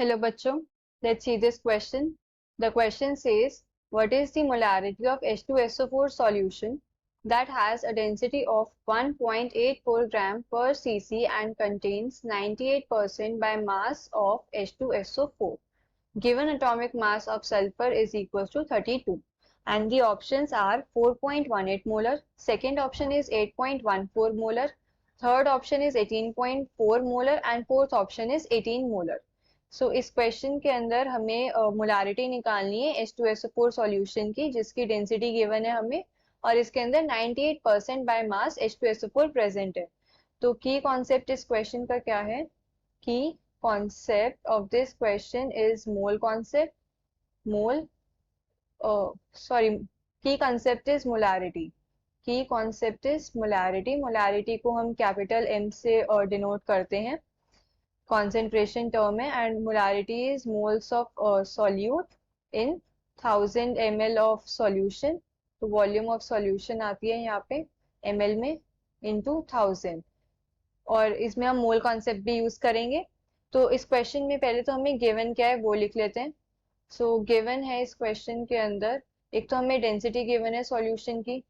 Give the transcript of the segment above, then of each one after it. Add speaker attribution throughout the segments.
Speaker 1: Hello bachcho, let's see this question. The question says, what is the molarity of H2SO4 solution that has a density of 1.84 gram per cc and contains 98% by mass of H2SO4? Given atomic mass of sulfur is equal to 32 and the options are 4.18 molar, second option is 8.14 molar, third option is 18.4 molar and fourth option is 18 molar. सो इस question के अंदर हमें molarity निकालनी है H2SO4 solution की जिसकी density given है हमें और इसके अंदर 98% बाय मास H2SO4 प्रेजेंट है। तो की कॉन्सेप्ट इस क्वेश्चन का क्या है? की concept of this question is mole concept, key concept is molarity. Key concept is molarity. Molarity को हम कैपिटल M से डिनोट करते हैं, concentration term है, and molarity is moles of solute in 1000 ml of solution. तो volume of solution आती है यहाँ पे ml में into 1000 और इसमें हम मोल कॉन्सेप्ट भी यूज करेंगे। तो इस क्वेश्चन में पहले तो हमें गिवन क्या है वो लिख लेते हैं। सो गिवन है इस क्वेश्चन के अंदर, एक तो हमें डेंसिटी गिवन है सॉल्यूशन की,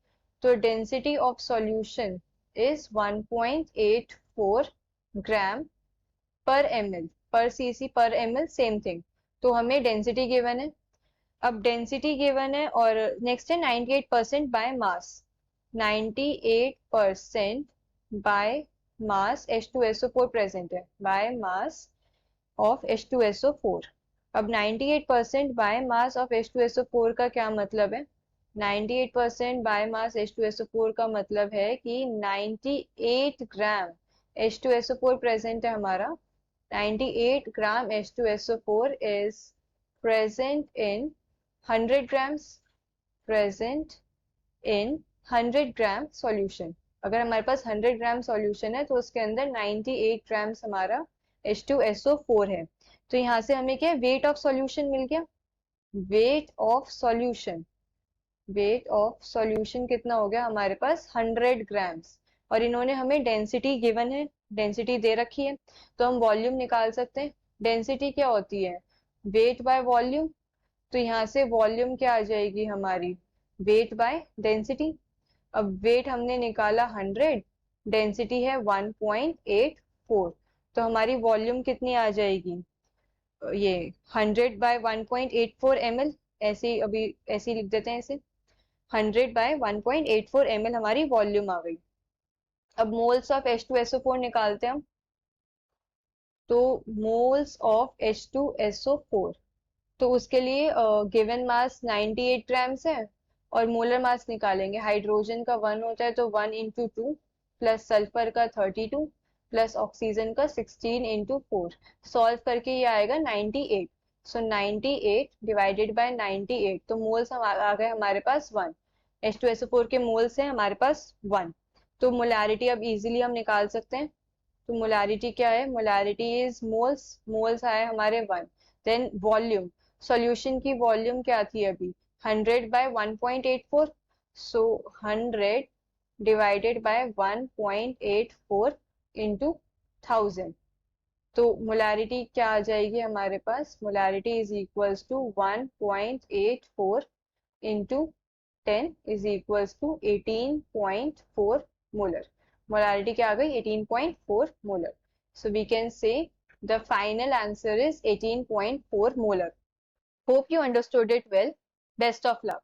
Speaker 1: तो डेंसिटी ऑफ सॉल्यूशन इज 1.84 ग्राम पर ml पर cc पर ml सेम थिंग। तो हमें डेंसिटी गिवन है, अब डेंसिटी गिवन है और नेक्स्ट है 98% by mass, 98% by mass H2SO4 present है, बाय मास ऑफ H2SO4। अब 98% बाय मास ऑफ H2SO4 का क्या मतलब है? 98% बाय मास H2SO4 का मतलब है कि 98 ग्राम H2SO4 प्रेजेंट है हमारा। 98 ग्राम H2SO4 is present in 100 grams, present in 100 gram solution. अगर हमारे पास 100 ग्राम सॉल्यूशन है तो उसके अंदर 98 ग्राम्स हमारा H2SO4 है। तो यहाँ से हमें क्या वेट ऑफ सॉल्यूशन मिल गया, weight of solution, weight of solution कितना हो गया हमारे पास 100 ग्राम्स। और इन्होंने हमें डेंसिटी गिवन है, डेंसिटी दे रखी है, तो हम वॉल्यूम निकाल सकते हैं। डेंसिटी क्या होती है? Weight by volume. तो यहाँ से वॉल्यूम क्या आ जाएगी हमारी? Weight by density. अब वेट हमने निकाला 100, डेंसिटी है 1.84, तो हमारी वॉल्यूम कितनी आ जाएगी? ये 100 बाय 1.84 ml, ऐसे अभी ऐसे लिख देते हैं इसे, 100 बाय 1.84 ml हमारी वॉल्यूम आ गई। अब मोल्स ऑफ H2SO4 निकालते हैं हम, तो मोल्स ऑफ H2SO4, तो उसके लिए गिवन मास 98 ग्राम्स है और मोलर मास निकालेंगे। हाइड्रोजन का 1 होता है तो 1 इंटू 2 प्लस सल्फर का 32 प्लस ऑक्सीजन का 16 इंटू 4, सॉल्व करके ये आएगा 98। सो 98 डिवाइडेड बाय 98, तो मोल्स आ गए हमारे पास 1। H2SO4 के मोल्स हैं हमारे पास 1, तो मोलारिटी अब इजीली हम निकाल सकते हैं। तो मोलारिटी क्या है? मोलारिटी इज मोल्स, मोल्स आए हमारे 1। देन वॉल्यूम, सॉल्यूशन की वॉल्यूम क्या थी अभी? 100 by 1.84, so 100 divided by 1.84 into 1000, तो मोलारिटी क्या आ जाएगी हमारे पास? Molarity is equals to 1.84 into 10 is equals to 18.4 molar. Molarity क्या आ गई? 18.4 molar. So we can say the final answer is 18.4 molar. Hope you understood it well. Best of luck.